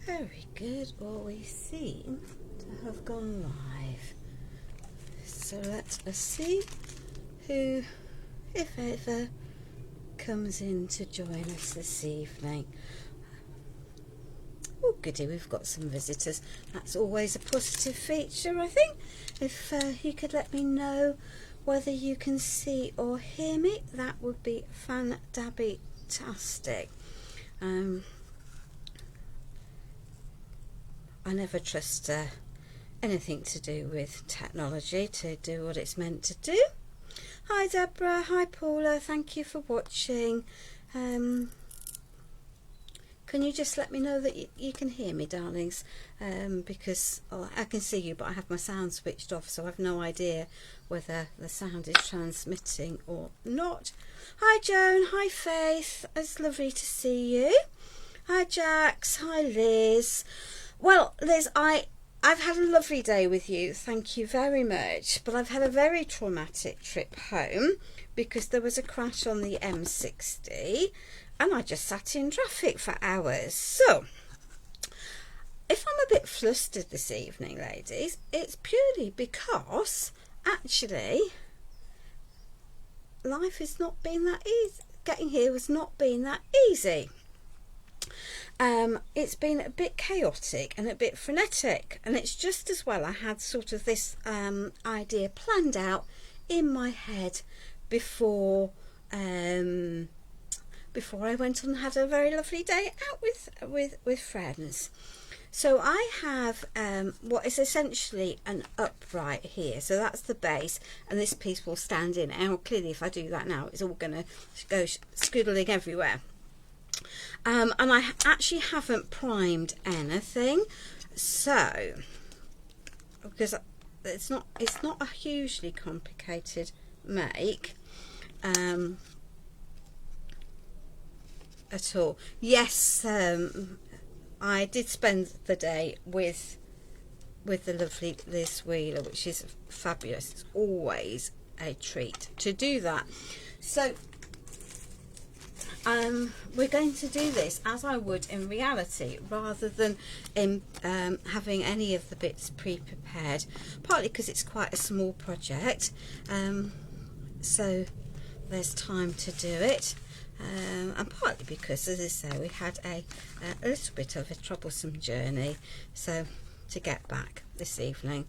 Very good. Well, we seem to have gone live. So let us see who, if ever, comes in to join us this evening. Oh goody, we've got some visitors. That's always a positive feature, I think. If you could let me know whether you can see or hear me, that would be fan-dabby-tastic. I never trust anything to do with technology to do what it's meant to do. Hi Deborah, hi Paula, thank you for watching. Can you just let me know that you can hear me, darlings? Because I can see you, but I have my sound switched off, so I have no idea whether the sound is transmitting or not. Hi Joan, hi Faith, it's lovely to see you. Hi Jax, hi Liz. Well, Liz, I've had a lovely day with you, thank you very much, but I've had a very traumatic trip home because there was a crash on the M60 and I just sat in traffic for hours. So, if I'm a bit flustered this evening, ladies, it's purely because, actually, life has not been that easy. Getting here has not been that easy. It's been a bit chaotic and a bit frenetic, and it's just as well I had sort of this idea planned out in my head before I went and had a very lovely day out with friends. So I have what is essentially an upright here. So that's the base, and this piece will stand in. And clearly, if I do that now, it's all going to go scoodling everywhere. And I actually haven't primed anything, so because it's not a hugely complicated make. At all. Yes, I did spend the day with the lovely Liz Wheeler, which is fabulous. It's always a treat to do that. So we're going to do this as I would in reality, rather than in having any of the bits pre-prepared, partly because it's quite a small project, so there's time to do it. And partly because, as I say, we had a little bit of a troublesome journey, so to get back this evening.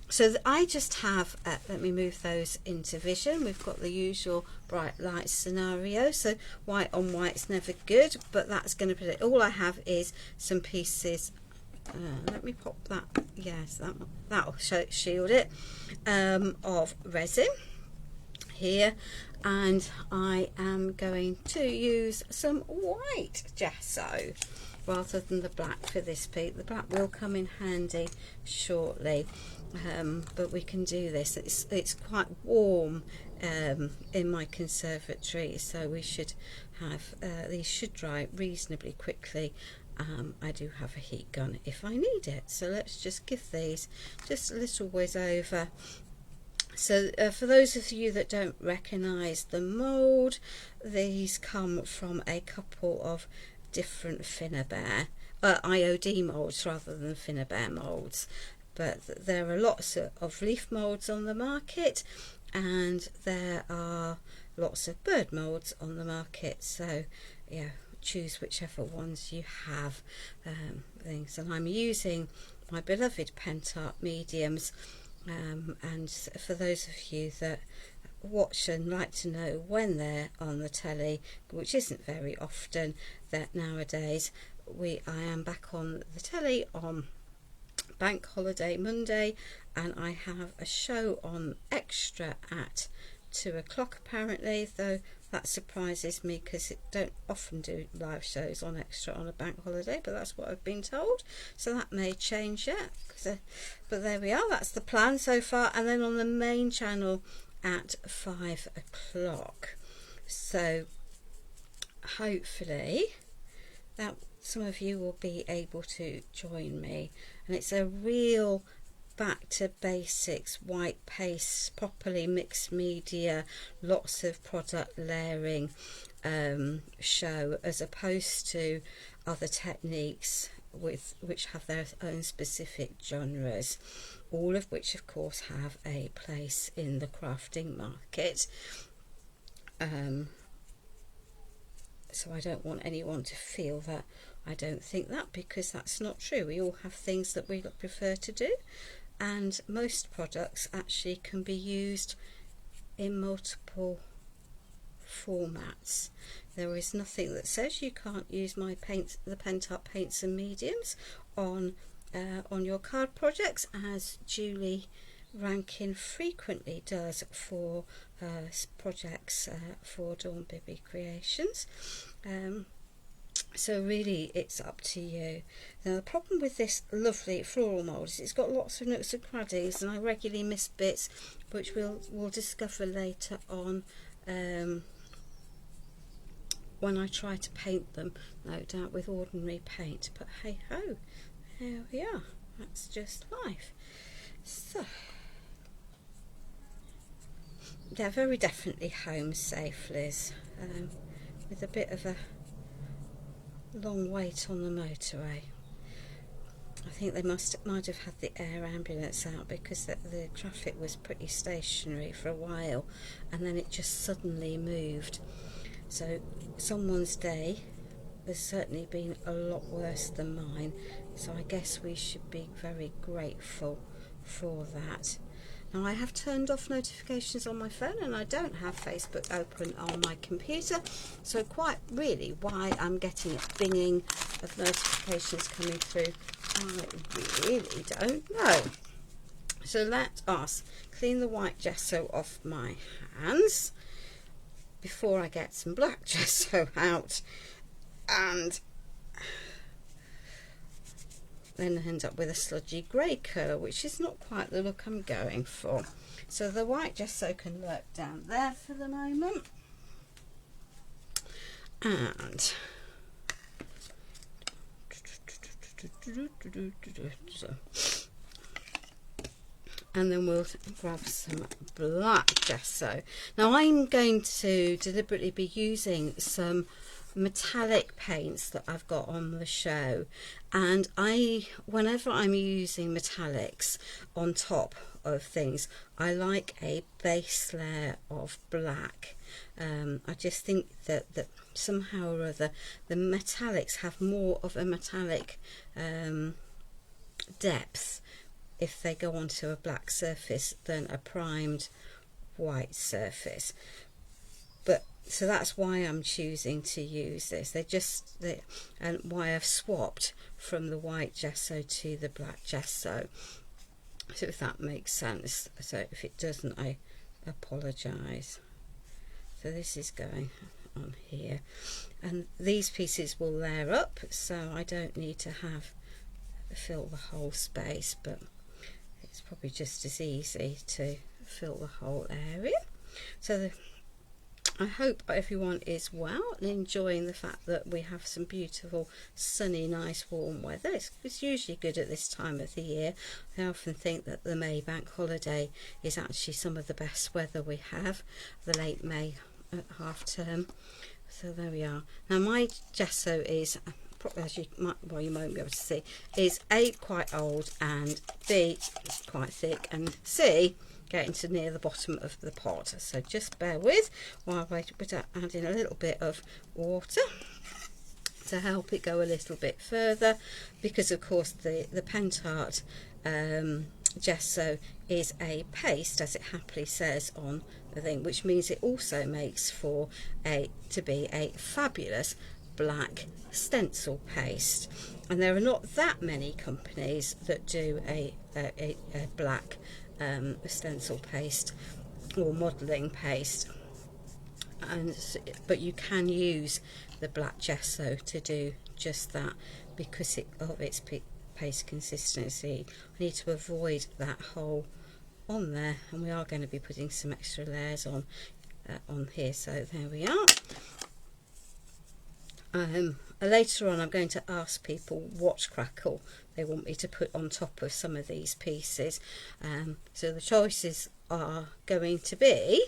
So I just have, let me move those into vision. We've got the usual bright light scenario, so white on white's never good, but that's going to put it. All I have is some pieces, let me pop that, yes, that'll shield it, of resin here. And I am going to use some white gesso rather than the black for this piece. The black will come in handy shortly, but we can do this. It's quite warm in my conservatory, so we should have these should dry reasonably quickly. I do have a heat gun if I need it, so let's just give these just a little whiz over. So for those of you that don't recognise the mould, these come from a couple of different Finnabair, IOD moulds rather than Finnabair moulds. But there are lots of leaf moulds on the market, and there are lots of bird moulds on the market. So yeah, choose whichever ones you have. Things, and I'm using my beloved Pentart mediums. And for those of you that watch and like to know when they're on the telly, which isn't very often, that nowadays I am back on the telly on Bank Holiday Monday, and I have a show on Extra at 2 o'clock apparently, though that surprises me because it don't often do live shows on Extra on a bank holiday, but that's what I've been told, so that may change yet. But there we are, that's the plan so far. And then on the main channel at 5 o'clock, so hopefully that some of you will be able to join me. And it's a real back to basics, white paste, properly mixed media, lots of product layering show, as opposed to other techniques which have their own specific genres, all of which of course have a place in the crafting market. So I don't want anyone to feel that I don't think that, because that's not true. We all have things that we prefer to do, and most products actually can be used in multiple formats. There is nothing that says you can't use the Pentart paints and mediums on your card projects, as Julie Rankin frequently does for projects for Dawn Bibby Creations. So really it's up to you. Now the problem with this lovely floral mould is it's got lots of nooks and crannies, and I regularly miss bits, which we'll discover later on when I try to paint them, no doubt with ordinary paint. But hey ho, here we are, that's just life. So they're very definitely home safe, Liz, with a bit of a long wait on the motorway. I think they might have had the air ambulance out, because the traffic was pretty stationary for a while, and then it just suddenly moved. So someone's day has certainly been a lot worse than mine, so I guess we should be very grateful for that. Now I have turned off notifications on my phone, and I don't have Facebook open on my computer, so quite really why I'm getting a binging of notifications coming through, I really don't know. So let us clean the white gesso off my hands before I get some black gesso out, and then end up with a sludgy grey colour, which is not quite the look I'm going for. So the white gesso can lurk down there for the moment, and then we'll grab some black gesso. Now I'm going to deliberately be using some metallic paints that I've got on the show, and whenever I'm using metallics on top of things, I like a base layer of black. I just think that somehow or other the metallics have more of a metallic depth if they go onto a black surface than a primed white surface. But so that's why I'm choosing to use this. And why I've swapped from the white gesso to the black gesso. So if that makes sense. So if it doesn't, I apologise. So this is going on here, and these pieces will layer up, so I don't need to fill the whole space, but it's probably just as easy to fill the whole area. So I hope everyone is well and enjoying the fact that we have some beautiful, sunny, nice, warm weather. It's usually good at this time of the year. I often think that the May bank holiday is actually some of the best weather we have, the late May half term. So there we are. Now my gesso is, as you won't be able to see, is A, quite old, and B, quite thick, and C, getting to near the bottom of the pot. So just bear with while I add in a little bit of water to help it go a little bit further, because of course the Pentart gesso is a paste, as it happily says on the thing, which means it also makes for to be a fabulous black stencil paste. And there are not that many companies that do a black stencil paste or modelling paste, but you can use the black gesso to do just that because of its paste consistency. I need to avoid that hole on there, and we are going to be putting some extra layers on here. So there we are. Later on I'm going to ask people what crackle they want me to put on top of some of these pieces. So the choices are going to be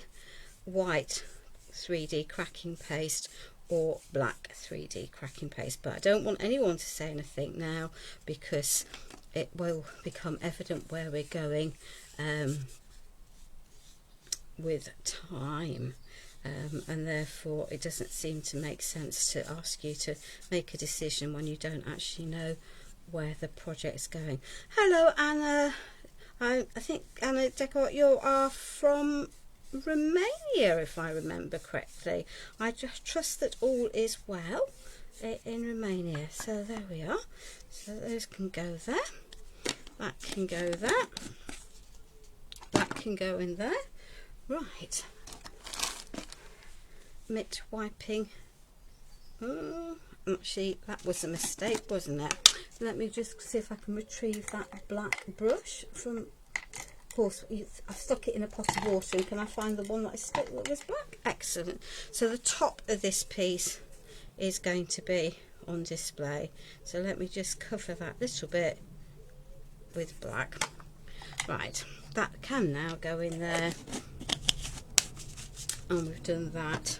white 3D cracking paste or black 3D cracking paste. But I don't want anyone to say anything now, because it will become evident where we're going with time, and therefore it doesn't seem to make sense to ask you to make a decision when you don't actually know where the project's going. Hello Anna, I think Anna Decor, you are from Romania if I remember correctly. I just trust that all is well in Romania. So there we are, so those can go there, that can go there, that can go in there. Right, mitt wiping. Actually, that was a mistake, wasn't it? Let me just see if I can retrieve that black brush from, of course, I've stuck it in a pot of water, and can I find the one that I stuck that was black? Excellent. So the top of this piece is going to be on display. So let me just cover that little bit with black. Right, that can now go in there. And we've done that.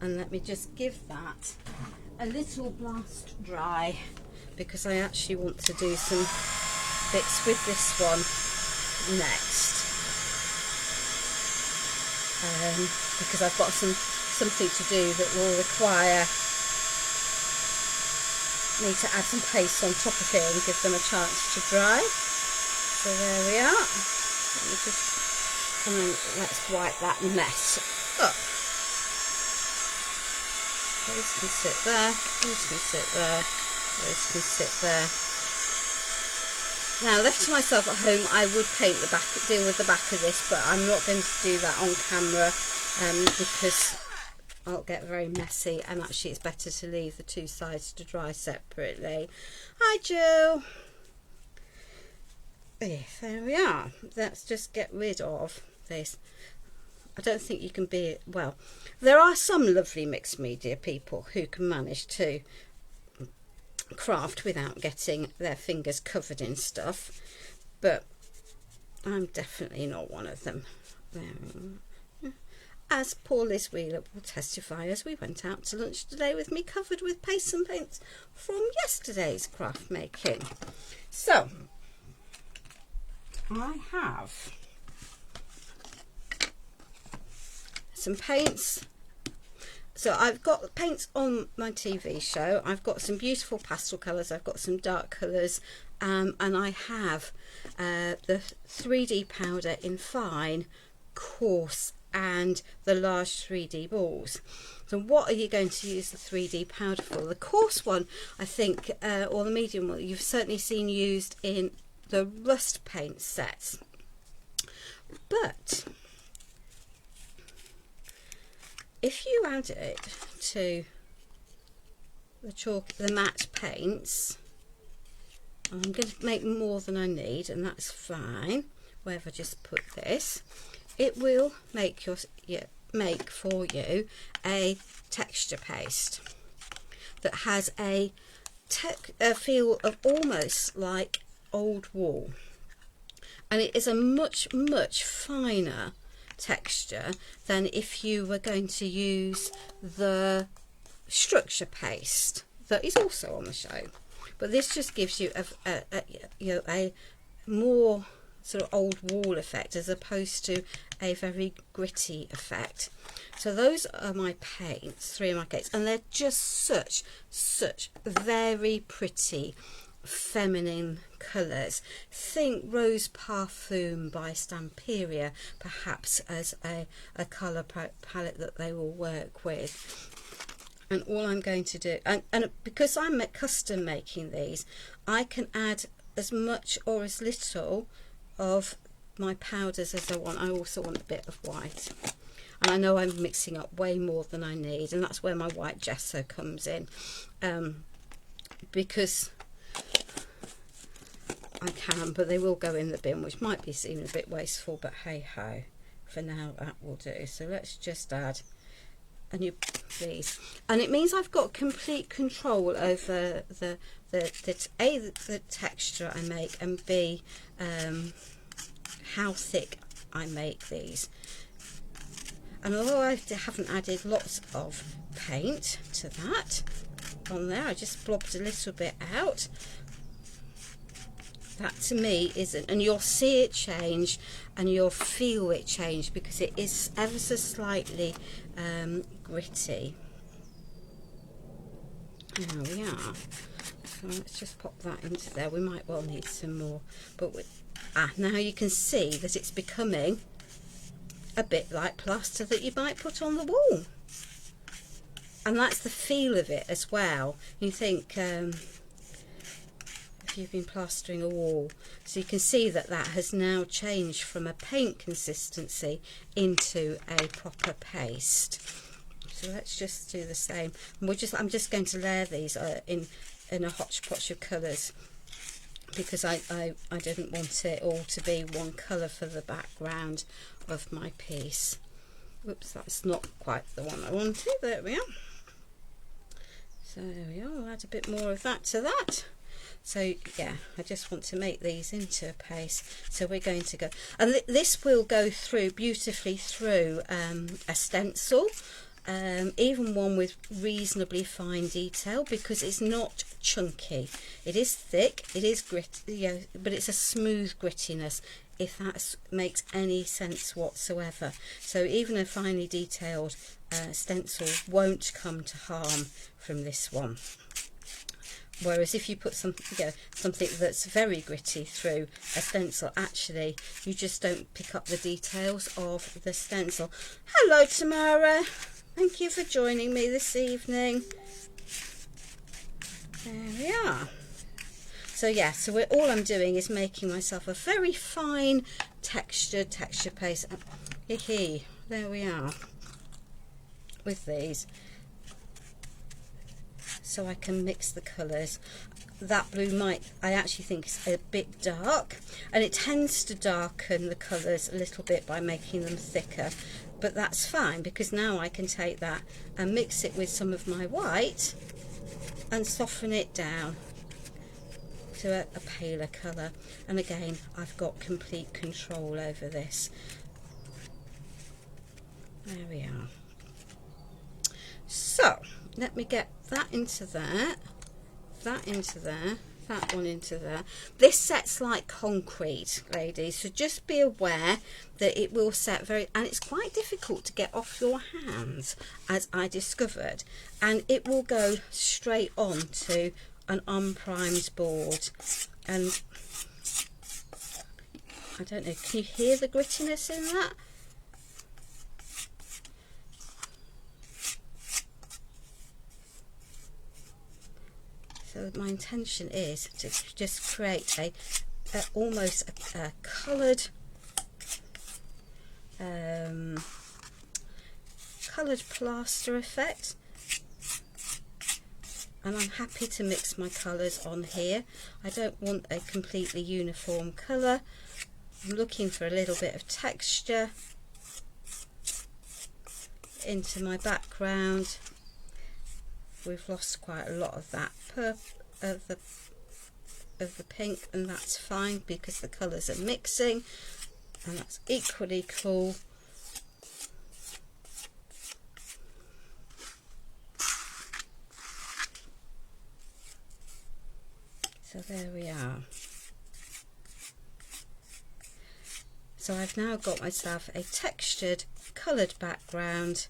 And let me just give that a little blast dry, because I actually want to do some bits with this one next, because I've got something to do that will require me to add some paste on top of it and give them a chance to dry. So there we are. Let me just, and then let's wipe that mess up. Those can sit there, those can sit there, those can sit there. Now, left to myself at home, I would paint the back, deal with the back of this, but I'm not going to do that on camera, because I'll get very messy, and actually it's better to leave the two sides to dry separately. Hi Joe. There we are. Let's just get rid of this. I don't think you can be, well, there are some lovely mixed media people who can manage to craft without getting their fingers covered in stuff, but I'm definitely not one of them. As poor Liz Wheeler will testify, as we went out to lunch today with me covered with paste and paints from yesterday's craft making. So I have some paints. So I've got paints on my TV show, I've got some beautiful pastel colours, I've got some dark colours, and I have the 3D powder in fine, coarse, and the large 3D balls. So what are you going to use the 3D powder for? The coarse one, I think, or the medium one, you've certainly seen used in the rust paint sets. But if you add it to the chalk, the matte paints, I'm going to make more than I need, and that's fine. Where if I just put this, it will make for you a texture paste that has a feel of almost like old wool, and it is a much finer texture than if you were going to use the structure paste that is also on the show. But this just gives you a more sort of old wall effect as opposed to a very gritty effect. So those are my paints, 3 of my paints, and they're just such very pretty feminine colours. Think Rose Parfum by Stamperia perhaps as a colour palette that they will work with. And all I'm going to do, and because I'm custom making these, I can add as much or as little of my powders as I want. I also want a bit of white, and I know I'm mixing up way more than I need, and that's where my white gesso comes in, because I can, but they will go in the bin, which might be seen a bit wasteful, but hey ho, for now that will do. So let's just add a new piece, and it means I've got complete control over the texture I make, and B, how thick I make these. And although I haven't added lots of paint to that on there, I just blobbed a little bit out. That to me isn't, and you'll see it change and you'll feel it change because it is ever so slightly gritty. There we are. So let's just pop that into there. We might well need some more, but now you can see that it's becoming a bit like plaster that you might put on the wall, and that's the feel of it as well. You think if you've been plastering a wall, so you can see that that has now changed from a paint consistency into a proper paste. So let's just do the same. And I'm just going to layer these in a hodgepodge of colours, because I didn't want it all to be one colour for the background of my piece. Whoops, that's not quite the one I wanted. There we are. So there we are. I'll add a bit more of that to that. So yeah, I just want to make these into a paste. So we're going to go, and this will go through beautifully through a stencil. Even one with reasonably fine detail, because it's not chunky. It is thick, it is gritty, but it's a smooth grittiness, if that makes any sense whatsoever. So even a finely detailed stencil won't come to harm from this one. Whereas if you put something that's very gritty through a stencil, actually you just don't pick up the details of the stencil. Hello Tamara. Thank you for joining me this evening. There we are. So yeah, so all I'm doing is making myself a very fine texture paste. There we are with these. So I can mix the colours. That blue I actually think is a bit dark, and it tends to darken the colours a little bit by making them thicker. But that's fine, because now I can take that and mix it with some of my white and soften it down to a paler colour. And again, I've got complete control over this. There we are. So let me get that into there, that into there, that one into there. This sets like concrete, ladies, so just be aware that it will set and it's quite difficult to get off your hands, as I discovered, and it will go straight on to an unprimed board. And I don't know, can you hear the grittiness in that? So my intention is to just create almost a coloured plaster effect, and I'm happy to mix my colours on here. I don't want a completely uniform colour. I'm looking for a little bit of texture into my background. We've lost quite a lot of that of the pink, and that's fine because the colours are mixing, and that's equally cool. So there we are. So I've now got myself a textured coloured background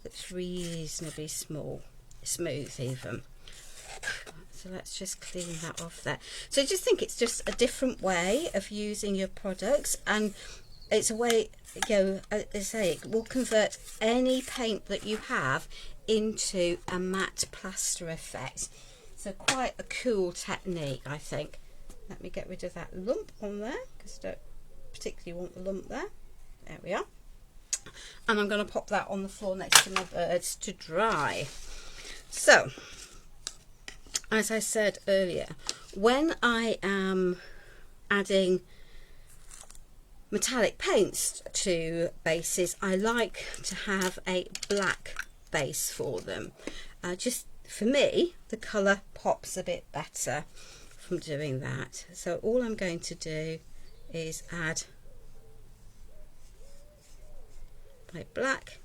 that's reasonably smooth even. So let's just clean that off there. So I just think it's just a different way of using your products, and it's a way, as I say, it will convert any paint that you have into a matte plaster effect. So quite a cool technique, I think. Let me get rid of that lump on there, because I don't particularly want the lump there. There we are. And I'm going to pop that on the floor next to my birds to dry. So, as I said earlier, when I am adding metallic paints to bases, I like to have a black base for them. Just for me, the colour pops a bit better from doing that. So all I'm going to do is add like black,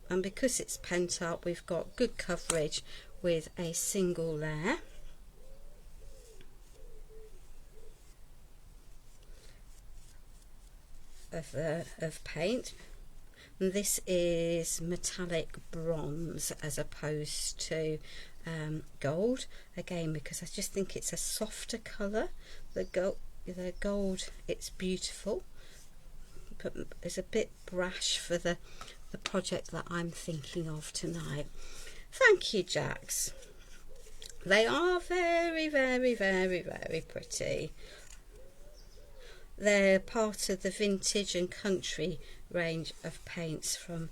and because it's Pentart, we've got good coverage with a single layer. Of paint. And this is metallic bronze as opposed to gold, again because I just think it's a softer colour. The gold, it's beautiful, but it's a bit brash for the project that I'm thinking of tonight. Thank you, Jax. They are very, very, very, very pretty. They're part of the vintage and country range of paints from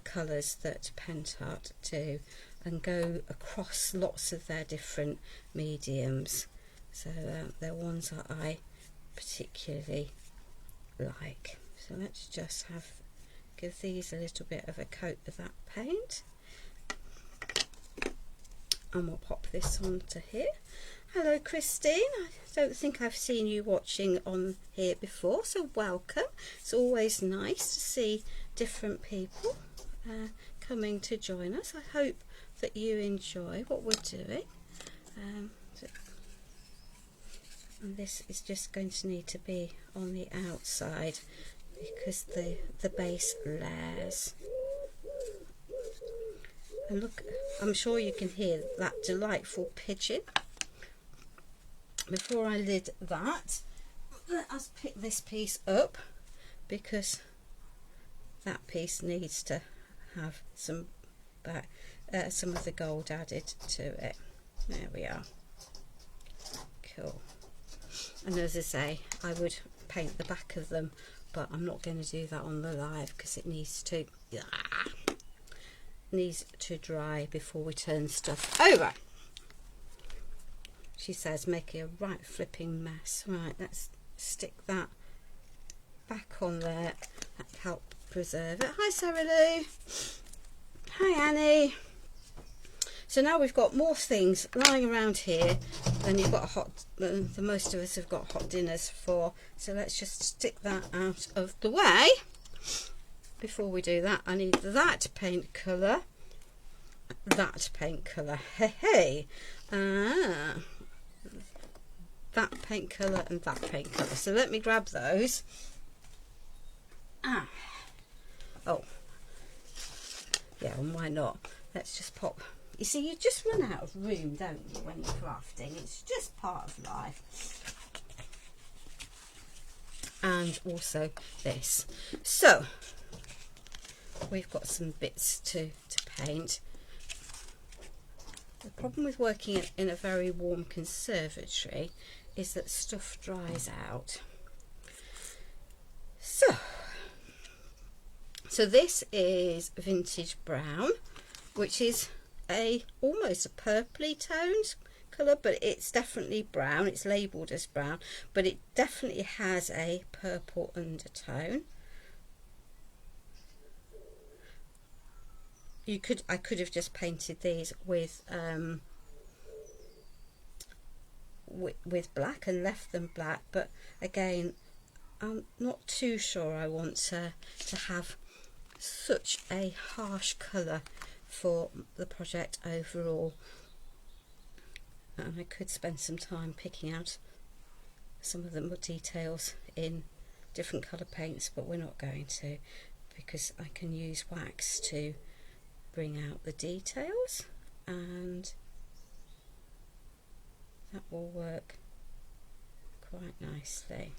colours that Pentart do, and go across lots of their different mediums. So they're ones that I particularly like. So let's just give these a little bit of a coat of that paint, and we'll pop this onto here. Hello Christine, I don't think I've seen you watching on here before, so welcome. It's always nice to see different people coming to join us. I hope that you enjoy what we're doing. And this is just going to need to be on the outside because the base layers. And look, I'm sure you can hear that delightful pigeon. Before I lid that, let us pick this piece up because that piece needs to have some of the gold added to it. There we are. Cool. And as I say, I would paint the back of them, but I'm not going to do that on the live because it needs to dry before we turn stuff over. She says making a right flipping mess. Right, let's stick that back on there. That help preserve it. Hi Sarah Lou. Hi Annie. So now we've got more things lying around here than you've got the most of us have got hot dinners for. So let's just stick that out of the way. Before we do that, I need that paint colour, that paint colour, hey, that paint colour and that paint colour. So let me grab those. Oh, yeah, and why not? Let's just pop. You see, you just run out of room, don't you, when you're crafting? It's just part of life. And also this. So we've got some bits to paint. The problem with working in a very warm conservatory is that stuff dries out. So this is vintage brown, which is almost a purpley toned colour, but it's definitely brown. It's labelled as brown, but it definitely has a purple undertone. I could have just painted these with black and left them black, but again, I'm not too sure I want to have such a harsh colour for the project overall. And I could spend some time picking out some of the details in different colour paints, but we're not going to, because I can use wax to bring out the details, and that will work quite nicely.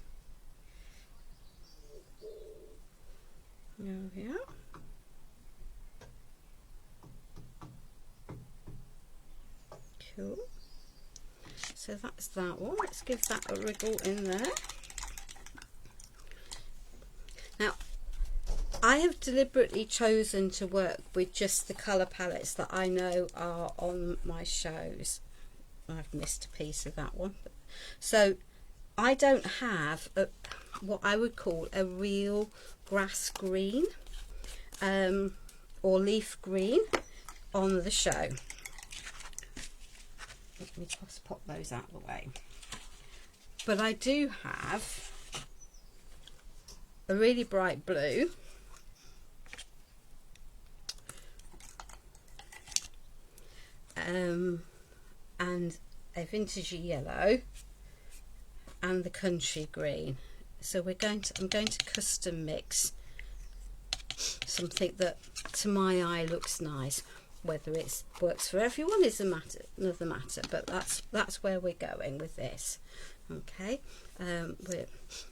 There we are. Cool. So that's that one. Let's give that a wriggle in there. Now, I have deliberately chosen to work with just the colour palettes that I know are on my shows. I've missed a piece of that one. So I don't have what I would call a real grass green or leaf green on the show. Let me just pop those out of the way. But I do have a really bright blue, and a vintagey yellow and the country green. So I'm going to custom mix something that to my eye looks nice. Whether it works for everyone is another matter, but that's where we're going with this. Okay,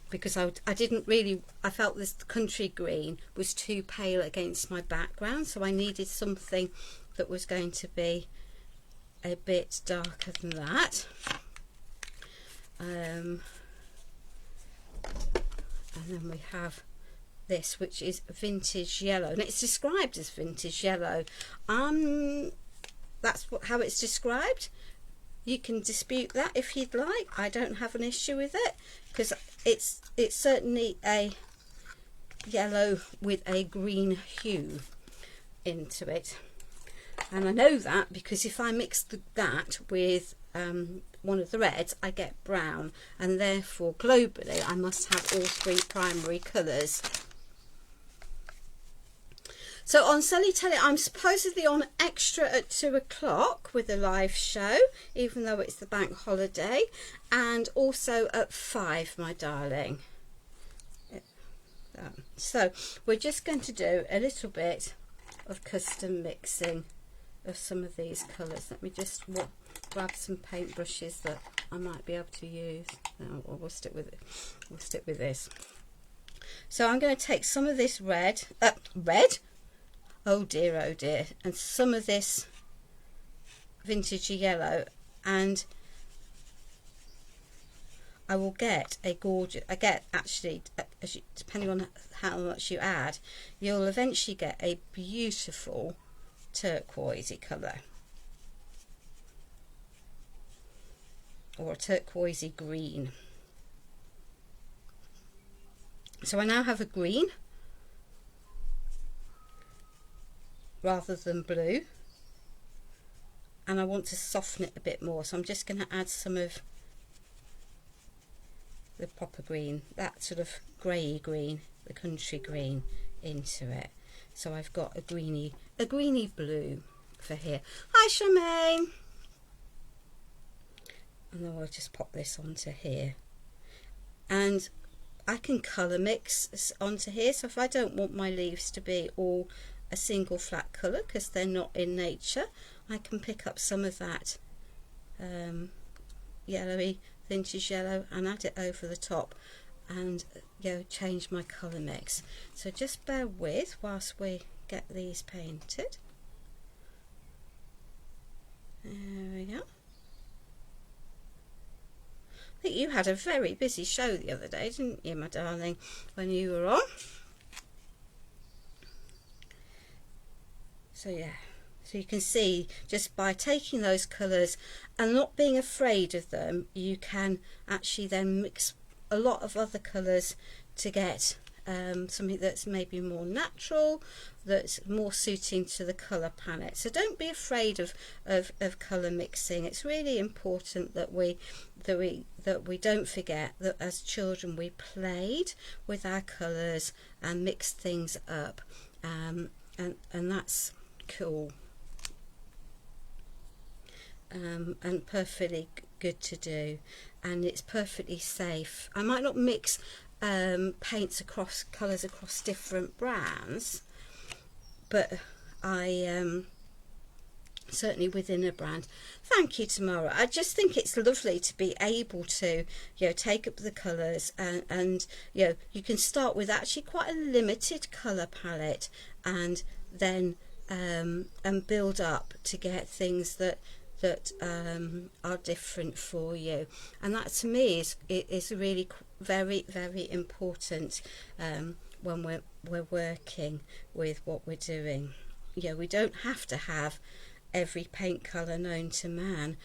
because I felt this country green was too pale against my background, so I needed something that was going to be a bit darker than that. And then we have this, which is vintage yellow, and it's described as vintage yellow. That's how it's described. You can dispute that if you'd like. I don't have an issue with it, because it's certainly a yellow with a green hue into it. And I know that because if I mix that with one of the reds, I get brown, and therefore globally I must have all three primary colours. So on Sally Telly, I'm supposedly on extra at 2 o'clock with a live show, even though it's the bank holiday, and also at 5, my darling. So we're just going to do a little bit of custom mixing of some of these colours. Let me just grab some paint brushes that I might be able to use. No, we'll stick with it. We'll stick with this. So I'm going to take some of this red, oh dear, and some of this vintagey yellow, and I will get a gorgeous, depending on how much you add, you'll eventually get a beautiful turquoisey colour, or a turquoisey green. So I now have a green rather than blue, and I want to soften it a bit more, so I'm just going to add some of the proper green, that sort of grey green, the country green, into it. So I've got a greeny blue for here. Hi Charmaine. And then I'll just pop this onto here, and I can colour mix onto here. So if I don't want my leaves to be all a single flat colour, because they're not in nature, I can pick up some of that yellowy vintage yellow and add it over the top, and change my colour mix. So just bear with whilst we get these painted. There we go. I think you had a very busy show the other day, didn't you, my darling, when you were on? So yeah, so you can see just by taking those colours and not being afraid of them, you can actually then mix a lot of other colours to get something that's maybe more natural, that's more suiting to the colour palette. So don't be afraid of colour mixing. It's really important that we don't forget that as children we played with our colours and mixed things up, and that's cool, and perfectly good to do, and it's perfectly safe. I might not mix paints across colours across different brands, but I certainly within a brand. Thank you, Tamara. I just think it's lovely to be able to take up the colours, and you can start with actually quite a limited colour palette, and then and build up to get things that are different for you. And that to me is really very, very important when we're working with what we're doing. We don't have to have every paint colour known to man.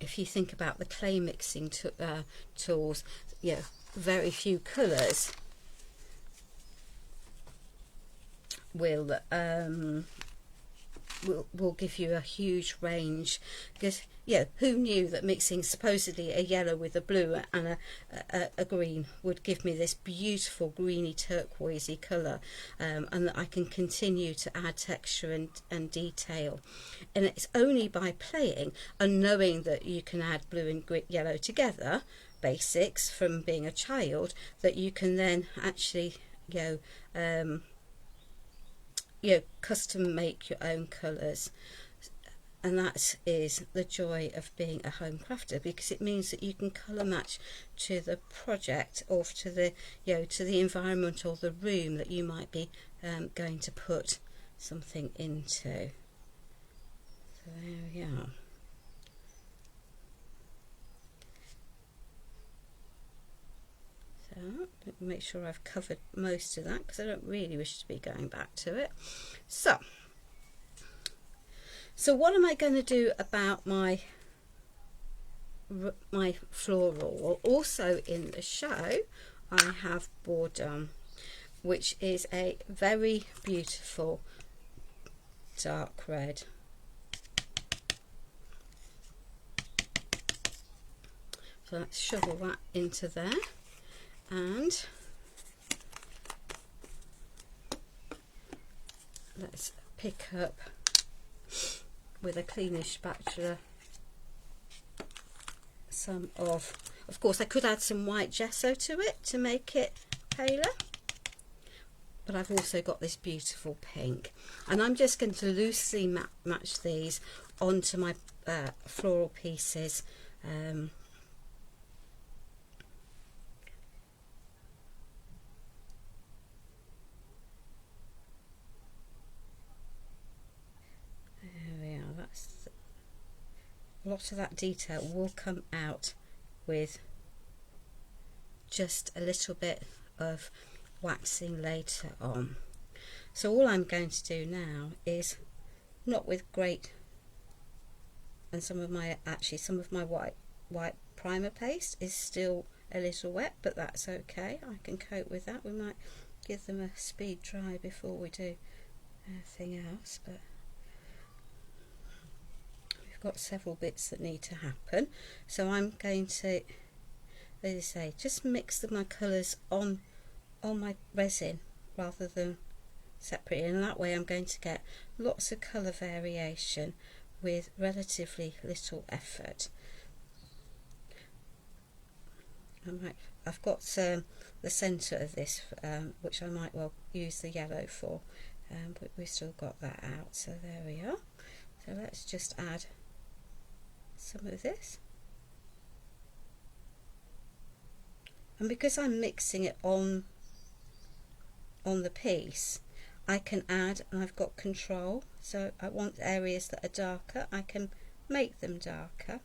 If you think about the clay mixing tools, very few colours will give you a huge range, because yeah, who knew that mixing supposedly a yellow with a blue and a green would give me this beautiful greeny turquoisey colour, and that I can continue to add texture and detail. And it's only by playing and knowing that you can add blue and yellow together, basics from being a child, that you can then actually custom make your own colours. And that is the joy of being a home crafter, because it means that you can colour match to the project or to the to the environment or the room that you might be going to put something into. So there we are. So let me make sure I've covered most of that, because I don't really wish to be going back to it. So what am I going to do about my floral? Well, also in the show I have Boredom, which is a very beautiful dark red. So let's shovel that into there, and let's pick up with a cleanish spatula some of course I could add some white gesso to it to make it paler, but I've also got this beautiful pink, and I'm just going to loosely match these onto my floral pieces. A lot of that detail will come out with just a little bit of waxing later on. So all I'm going to do now is, not with great, and some of my white primer paste is still a little wet, but that's okay, I can cope with that. We might give them a speed dry before we do anything else, but got several bits that need to happen. So I'm going to, as I say, just mix my colours on my resin rather than separately, and that way I'm going to get lots of colour variation with relatively little effort. I've got the centre of this, which I might well use the yellow for, but we've still got that out, so there we are. So let's just add some of this, and because I'm mixing it on the piece, I can add, and I've got control, so I want areas that are darker, I can make them darker.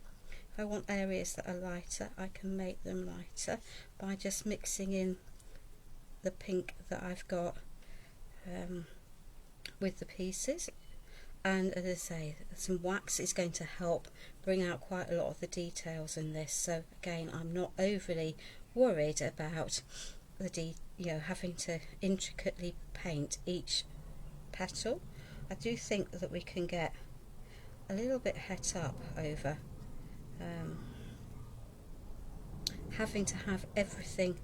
If I want areas that are lighter, I can make them lighter by just mixing in the pink that I've got with the pieces. And as I say, some wax is going to help bring out quite a lot of the details in this. So again, I'm not overly worried about the having to intricately paint each petal. I do think that we can get a little bit het up over having to have everything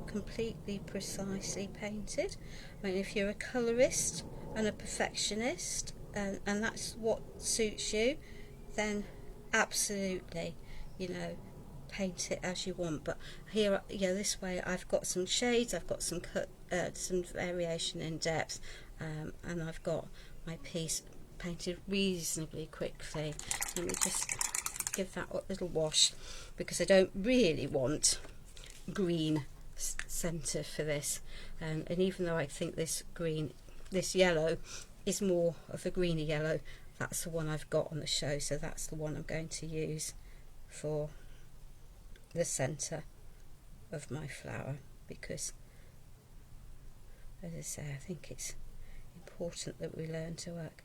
completely precisely painted. I mean, if you're a colourist and a perfectionist, and that's what suits you, then absolutely, paint it as you want. But here, this way I've got some shades, I've got some some variation in depth, and I've got my piece painted reasonably quickly. Let me just give that a little wash, because I don't really want green centre for this, and even though I think this yellow is more of a greeny yellow, that's the one I've got on the show, so that's the one I'm going to use for the centre of my flower, because as I say, I think it's important that we learn to work.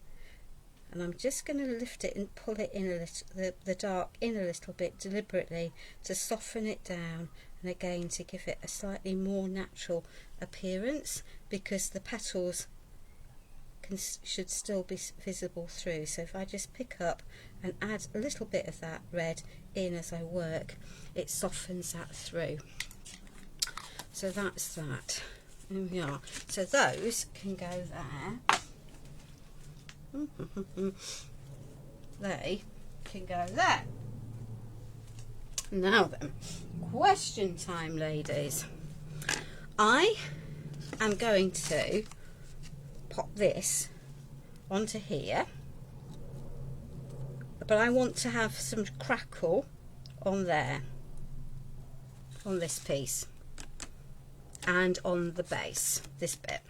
And I'm just going to lift it and pull it in a little, the dark in a little bit deliberately, to soften it down, and again to give it a slightly more natural appearance, because the petals should still be visible through. So if I just pick up and add a little bit of that red in as I work, it softens that through. So that's that. There we are. So those can go there. They can go there. Now then, question time, ladies. I am going to pop this onto here, but I want to have some crackle on there, on this piece, and on the base, this bit.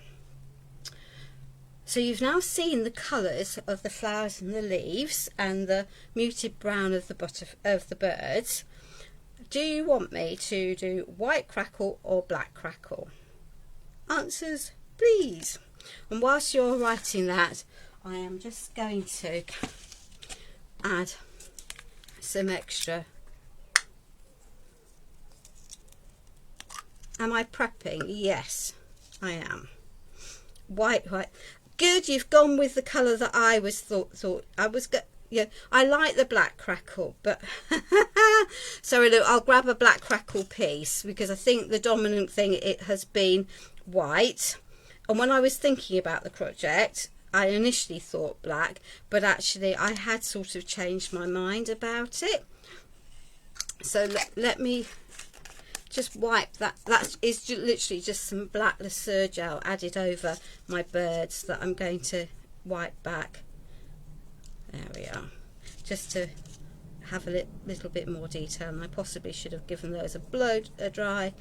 So you've now seen the colours of the flowers and the leaves and the muted brown of the birds. Do you want me to do white crackle or black crackle? Answers, please. And whilst you're writing that, I am just going to add some extra. Am I prepping? Yes, I am. White. Good, you've gone with the colour that I was thought I was going. Yeah, I like the black crackle, but sorry, look, I'll grab a black crackle piece because I think the dominant thing it has been white. And when I was thinking about the project, I initially thought black, but actually I had sort of changed my mind about it. So let me just wipe that. That is literally just some black Lacquer gel added over my birds that I'm going to wipe back. There we are, just to have a little bit more detail, and I possibly should have given those a dry,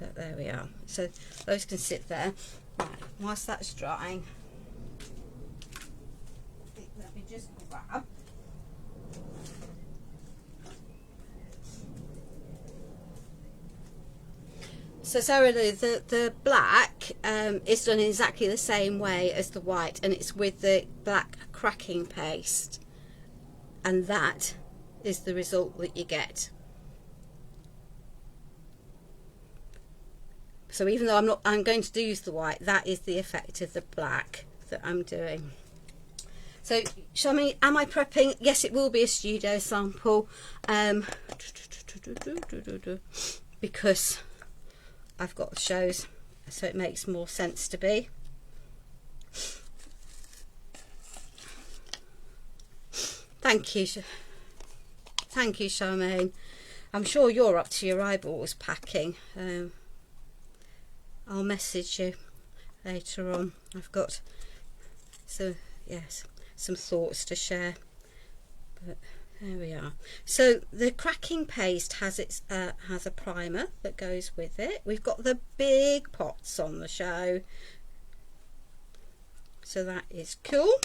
but there we are. So those can sit there. Right, whilst that's drying, let me just grab. So Sarah Lou, the black is done in exactly the same way as the white, and it's with the black cracking paste, and that is the result that you get. So even though I'm going to use the white, that is the effect of the black that I'm doing. So am I prepping? Yes, it will be a studio sample, because I've got shows, so it makes more sense to be. Thank you, Charmaine. I'm sure you're up to your eyeballs packing. I'll message you later on. I've got some thoughts to share. But there we are. So the cracking paste has a primer that goes with it. We've got the big pots on the show, so that is cool,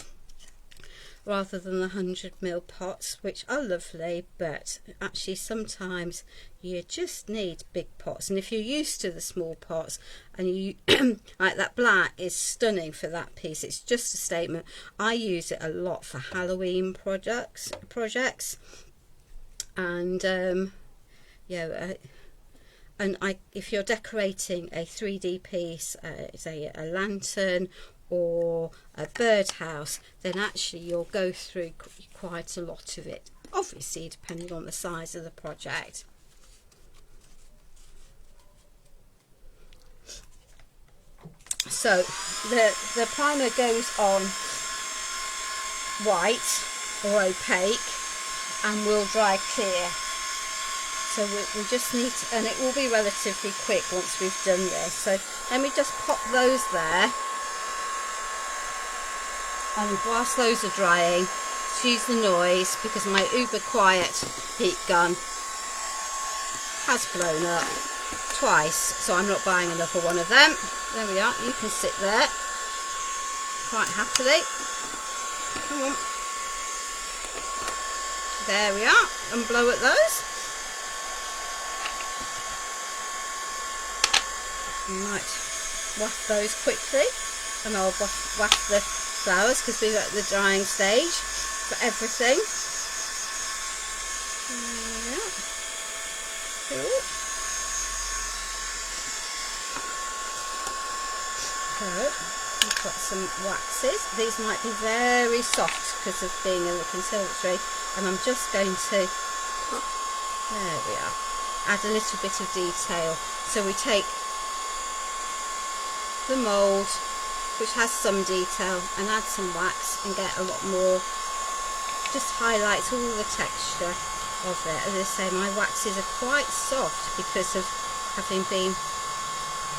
rather than the 100ml pots, which are lovely, but actually sometimes you just need big pots. And if you're used to the small pots, and you like that black is stunning for that piece, it's just a statement. I use it a lot for Halloween projects, and if you're decorating a 3D piece, say a lantern or a birdhouse, then actually you'll go through quite a lot of it, obviously depending on the size of the project. So the primer goes on white or opaque and will dry clear. So we just need to, and it will be relatively quick once we've done this. So let me just pop those there. And whilst those are drying, excuse the noise because my uber quiet heat gun has blown up twice, so I'm not buying another one of them. There we are, you can sit there quite happily. Come on. There we are, and blow at those. I might waft those quickly, and I'll waft the flowers because we're at the drying stage for everything. Yeah. Cool. Good. got some waxes. These might be very soft because of being in the conservatory, and I'm just going to, there we are, add a little bit of detail. So we take the mould, which has some detail, and add some wax and get a lot more, just highlights all the texture of it. As I say, my waxes are quite soft because of having been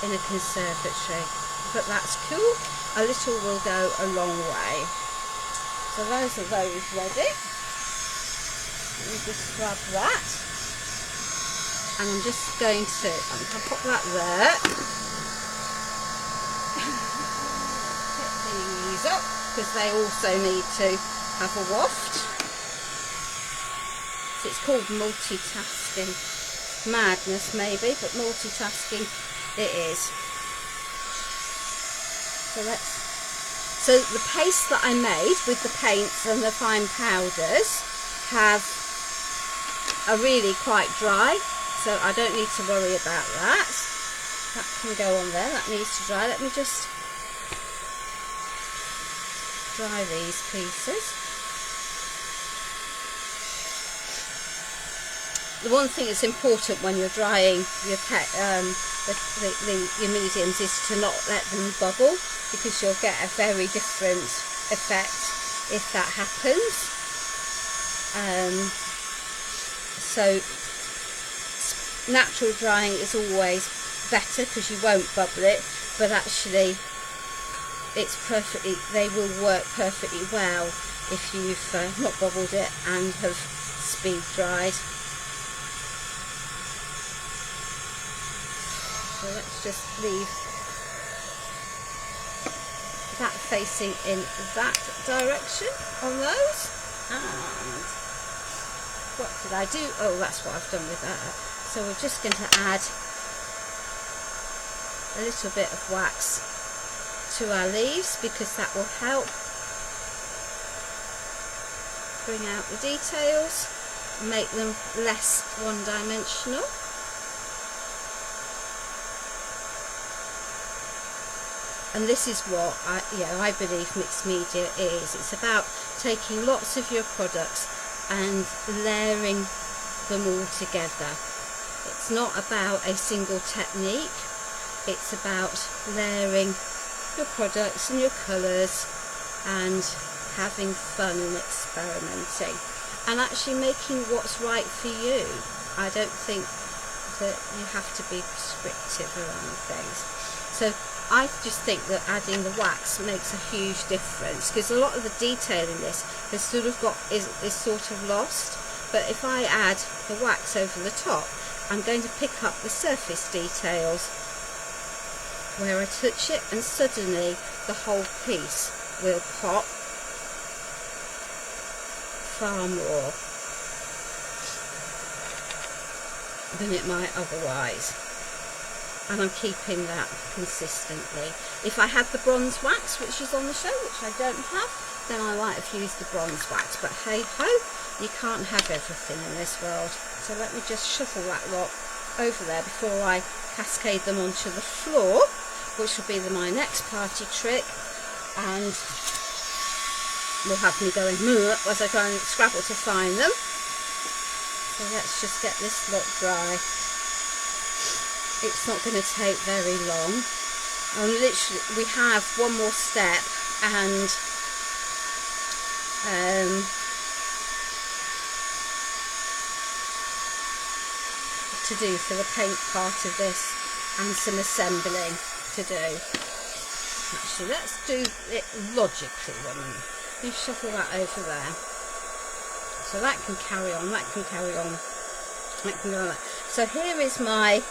in a conservatory, but that's cool. A little will go a long way. So those are those ready. Let me just grab that, and I'm just going to pop that there. Pick these up because they also need to have a waft. So it's called multitasking. Madness maybe, but multitasking it is. So the paste that I made with the paints and the fine powders are really quite dry, so I don't need to worry about that. That can go on there, that needs to dry. Let me just dry these pieces. The one thing that's important when you're drying your your mediums is to not let them bubble, because you'll get a very different effect if that happens. So natural drying is always better because you won't bubble it, but actually it's perfectly, they will work perfectly well if you've not bubbled it and have speed dried. So let's just leave that facing in that direction on those. And what did I do? Oh, that's what I've done with that. So we're just going to add a little bit of wax to our leaves, because that will help bring out the details, make them less one-dimensional. And this is what I believe mixed media is. It's about taking lots of your products and layering them all together. It's not about a single technique. It's about layering your products and your colours and having fun and experimenting and actually making what's right for you. I don't think that you have to be prescriptive around things. So I just think that adding the wax makes a huge difference, because a lot of the detail in this is sort of lost. But if I add the wax over the top, I'm going to pick up the surface details where I touch it, and suddenly the whole piece will pop far more than it might otherwise. And I'm keeping that consistently. If I had the bronze wax, which is on the show, which I don't have, then I might have used the bronze wax. But hey ho, you can't have everything in this world. So let me just shuffle that lot over there before I cascade them onto the floor, which will be my next party trick, and will have me going as I try and scrabble to find them. So let's just get this lot dry. It's not going to take very long, and literally we have one more step and to do for the paint part of this, and some assembling to do. Actually, let's do it logically. Let me shuffle that over there, so that can carry on, that can carry on, that can go on. So here is my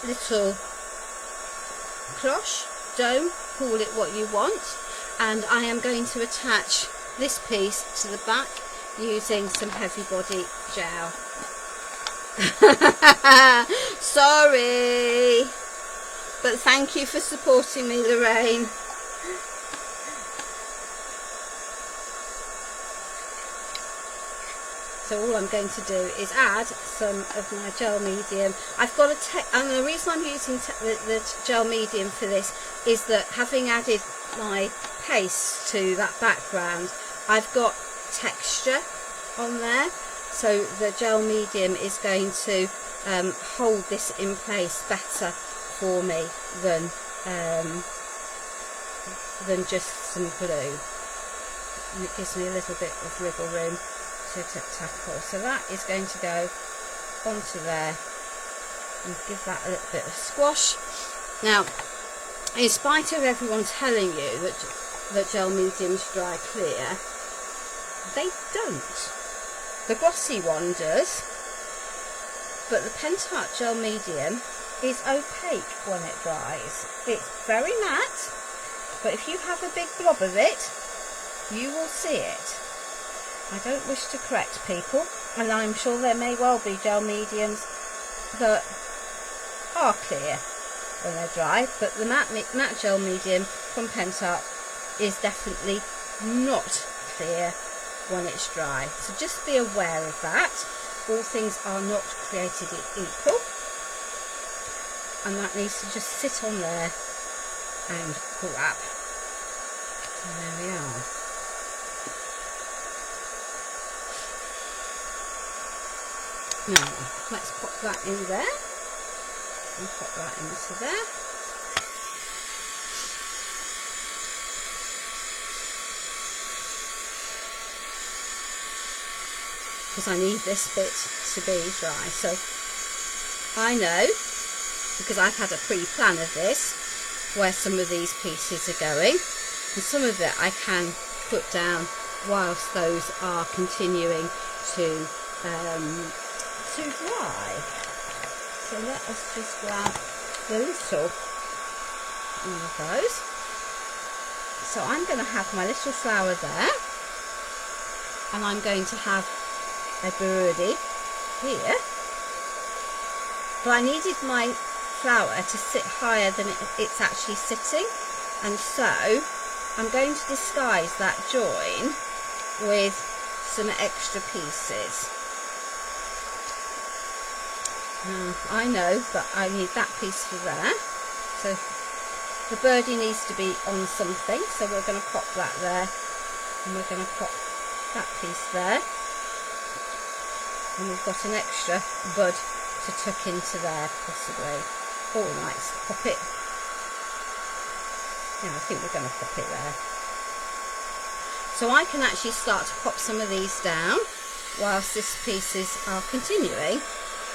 little cloche, dome, call it what you want, and I am going to attach this piece to the back using some heavy body gel. Sorry, but thank you for supporting me, Lorraine. So all I'm going to do is add some of my gel medium. I've got and the reason I'm using the gel medium for this is that having added my paste to that background, I've got texture on there. So the gel medium is going to hold this in place better for me than just some glue. And it gives me a little bit of wriggle room to tackle. So that is going to go onto there and give that a little bit of squash. Now, in spite of everyone telling you that gel mediums dry clear, they don't. The glossy one does, but the Pentart gel medium is opaque when it dries. It's very matte, but if you have a big blob of it, you will see it. I don't wish to correct people, and I'm sure there may well be gel mediums that are clear when they're dry, but the matte gel medium from Pentart is definitely not clear when it's dry. So just be aware of that. All things are not created equal, and that needs to just sit on there and grab. So there we are. Now, let's pop that in there, and pop that into there. Because I need this bit to be dry. So I know, because I've had a pre-plan of this, where some of these pieces are going, and some of it I can put down whilst those are continuing to dry. So let us just grab the little one of those. So I'm going to have my little flower there, and I'm going to have a birdie here, but I needed my flower to sit higher than it's actually sitting, and so I'm going to disguise that join with some extra pieces. I know that I need that piece for there, so the birdie needs to be on something, so we're going to pop that there, and we're going to pop that piece there, and we've got an extra bud to tuck into there possibly. Oh, nice, pop it. Yeah, I think we're going to pop it there. So I can actually start to pop some of these down whilst these pieces are continuing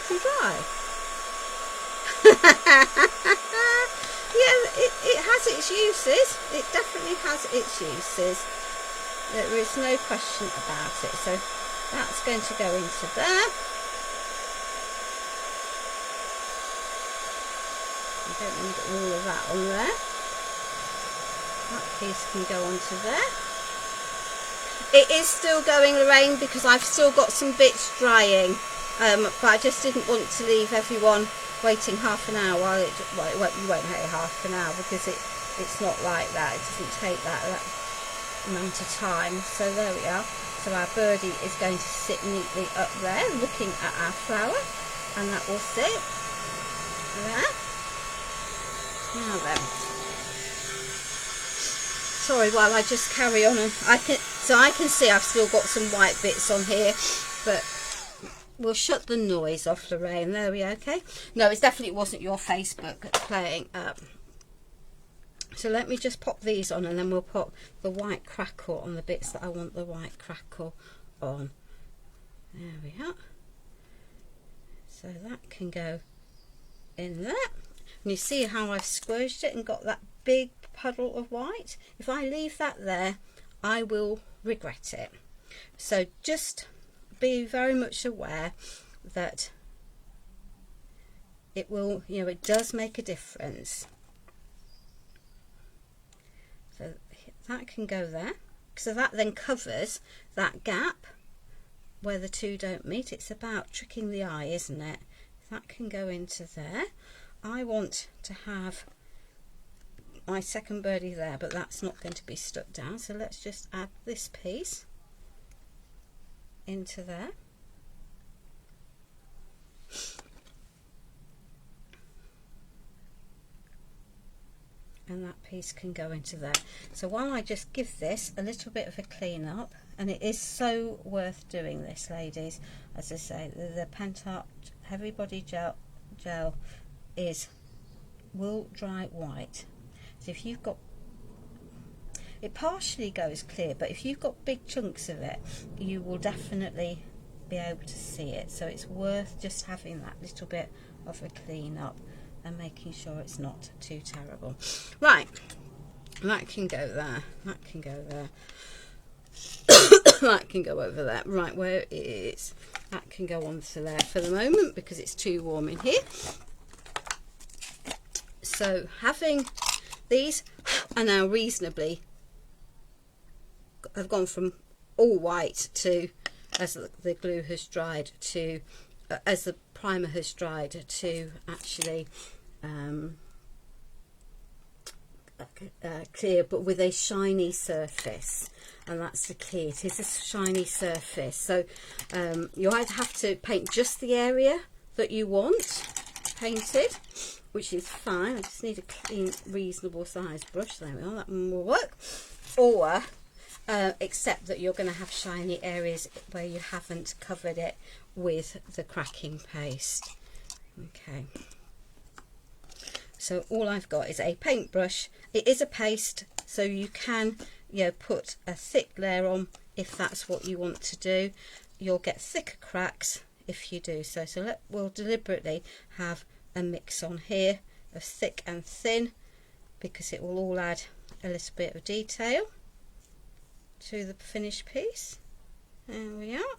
to dry. Yeah, it has its uses. It definitely has its uses. There is no question about it. So that's going to go into there. You don't need all of that on there. That piece can go onto there. It is still going, Lorraine, because I've still got some bits drying. But I just didn't want to leave everyone waiting half an hour while you won't wait half an hour, because it's not like that. It doesn't take that amount of time. So there we are. So our birdie is going to sit neatly up there looking at our flower, and that will sit there. Now then, sorry while I just carry on, and I can see I've still got some white bits on here, but we'll shut the noise off, Lorraine. There we are. Okay. No, it definitely wasn't your Facebook playing up. So let me just pop these on, and then we'll put the white crackle on the bits that I want the white crackle on. There we are. So that can go in there. And you see how I've squished it and got that big puddle of white? If I leave that there, I will regret it. So just be very much aware that it will, it does make a difference. So that can go there. So that then covers that gap where the two don't meet. It's about tricking the eye, isn't it? That can go into there. I want to have my second birdie there, but that's not going to be stuck down. So let's just add this piece into there. and that piece can go into there. So while I just give this a little bit of a clean up, and it is so worth doing this, ladies, as I say, the Pentart Heavy Body Gel will dry white. So if you've got, it partially goes clear, but if you've got big chunks of it, you will definitely be able to see it. So it's worth just having that little bit of a clean up and making sure it's not too terrible. Right, that can go there, that can go there. That can go over there. Right, where it is, that can go on to there for the moment because it's too warm in here. So having these are now reasonably, I've gone from all white to, as the glue has dried, to as the primer has dried, to actually clear, but with a shiny surface. And that's the key, it is a shiny surface. So you either have to paint just the area that you want painted, which is fine. I just need a clean, reasonable sized brush. There we are, that one will work. Or except that you're going to have shiny areas where you haven't covered it with the cracking paste. Okay. So all I've got is a paintbrush. It is a paste, so you can, you know, put a thick layer on if that's what you want to do. You'll get thicker cracks if you do so. So we'll deliberately have a mix on here of thick and thin, because it will all add a little bit of detail to the finished piece. There we are.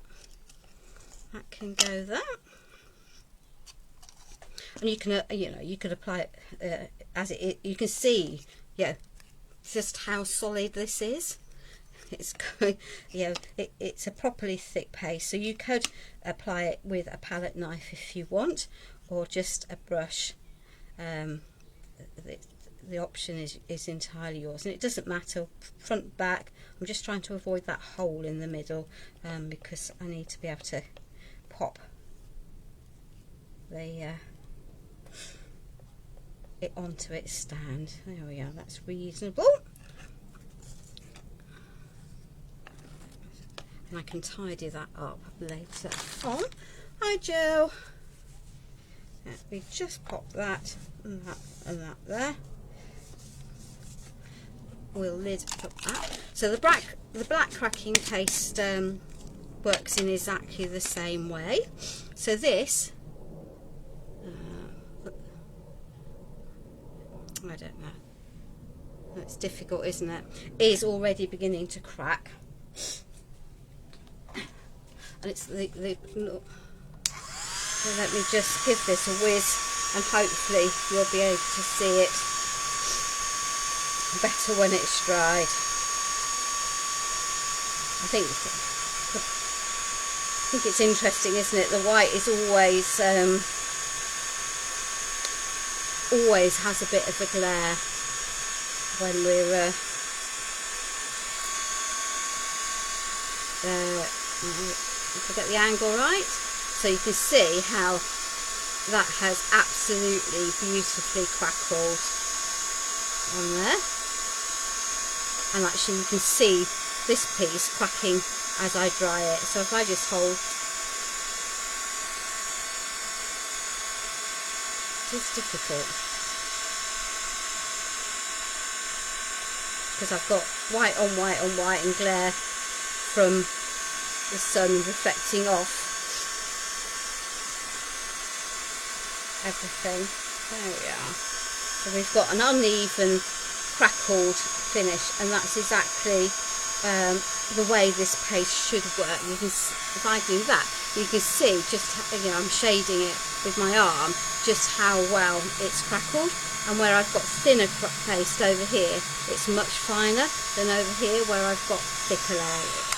That can go there. And you can, you know, you could apply it as it. You can see, yeah, just how solid this is. It's, you know, it's a properly thick paste. So you could apply it with a palette knife if you want, or just a brush. The option is entirely yours, and it doesn't matter front, back. I'm just trying to avoid that hole in the middle because I need to be able to pop the it onto its stand. There we are, that's reasonable. And I can tidy that up later on. Hi Joe. Let me just pop that and that and that there. We'll lid up that. So the black cracking paste works in exactly the same way. So this, I don't know, it's difficult, isn't it? Is already beginning to crack, and it's the look. So let me just give this a whiz, and hopefully you'll be able to see it better when it's dried. I think it's interesting, isn't it? The white is always has a bit of a glare when we're if I get the angle right. So you can see how that has absolutely beautifully crackled on there. And actually you can see this piece cracking as I dry it. So if I just hold, it's difficult because I've got white on white on white and glare from the sun reflecting off everything. There we are. So we've got an uneven crackled finish, and that's exactly the way this paste should work. You can, if I do that, you can see just, you know, I'm shading it with my arm, just how well it's crackled. And where I've got thinner paste over here, it's much finer than over here where I've got thicker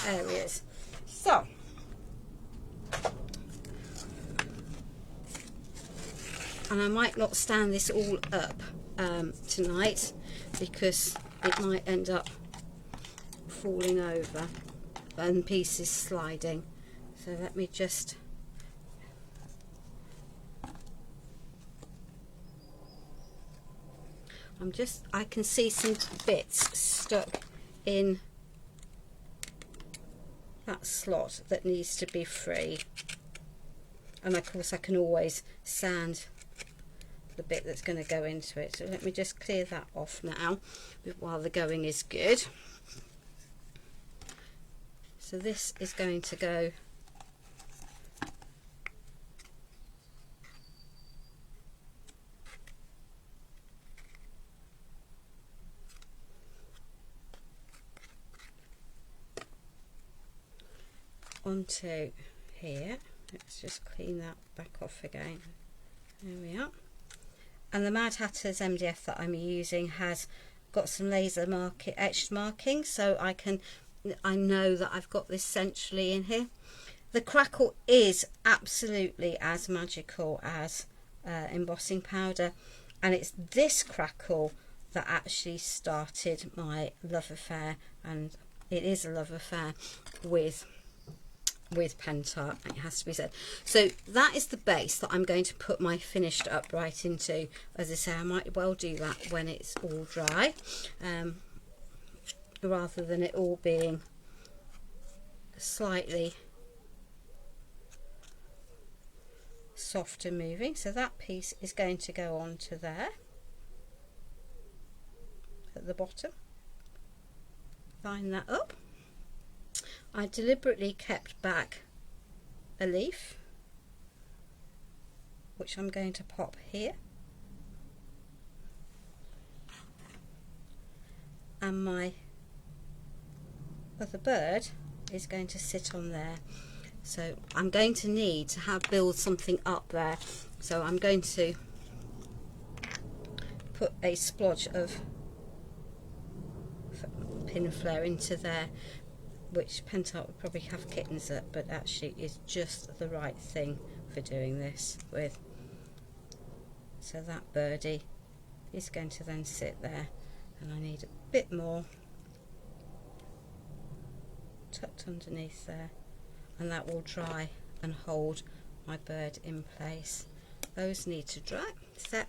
areas. So and I might not stand this all up tonight because it might end up falling over and pieces sliding. So let me just I can see some bits stuck in that slot that needs to be free, and of course I can always sand the bit that's going to go into it. So let me just clear that off now while the going is good. So this is going to go onto here. Let's just clean that back off again. There we are. And the Mad Hatter's MDF that I'm using has got some laser etched marking, so I know that I've got this centrally in here. The crackle is absolutely as magical as embossing powder, and it's this crackle that actually started my love affair, and it is a love affair with Pentart, it has to be said. So that is the base that I'm going to put my finished upright into. As I say, I might well do that when it's all dry, rather than it all being slightly soft and moving. So that piece is going to go on to there at the bottom. Line that up. I deliberately kept back a leaf, which I'm going to pop here, and my other bird is going to sit on there. So I'm going to need to build something up there, so I'm going to put a splodge of pin flare into there, which Pentart would probably have kittens at, but actually is just the right thing for doing this with. So that birdie is going to then sit there, and I need a bit more tucked underneath there, and that will dry and hold my bird in place. Those need to dry, so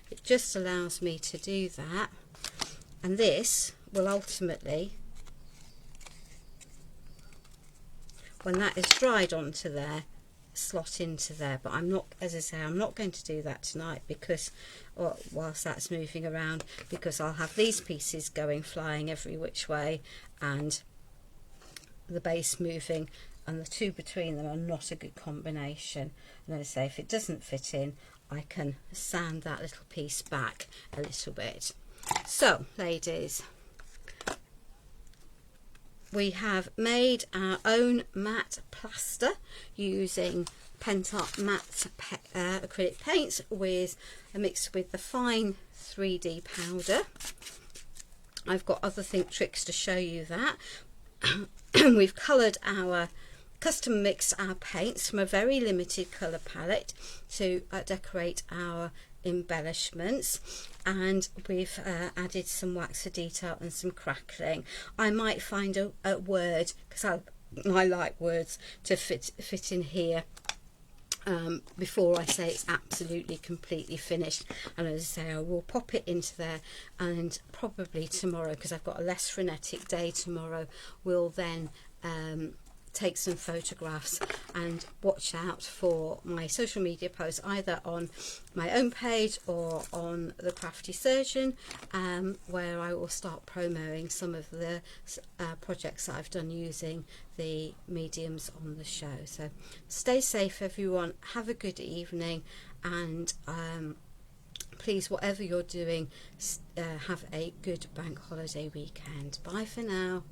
it just allows me to do that, and this will ultimately, when that is dried onto there, slot into there. But I'm not, as I say, I'm not going to do that tonight, because whilst that's moving around, because I'll have these pieces going flying every which way, and the base moving, and the two between them are not a good combination. And as I say, if it doesn't fit in, I can sand that little piece back a little bit. So ladies, we have made our own matte plaster using Pentart matte acrylic paints mixed with the fine 3D powder. I've got other tricks to show you that. We've custom mixed our paints from a very limited colour palette to decorate our embellishments, and we've added some wax for detail and some crackling. I might find a word, because I like words, to fit in here before I say it's absolutely completely finished. And as I say, I will pop it into there, and probably tomorrow, because I've got a less frenetic day tomorrow, we'll then take some photographs, and watch out for my social media posts either on my own page or on the Crafty Surgeon, where I will start promoting some of the projects that I've done using the mediums on the show. So stay safe everyone, have a good evening, and please, whatever you're doing, have a good bank holiday weekend. Bye for now.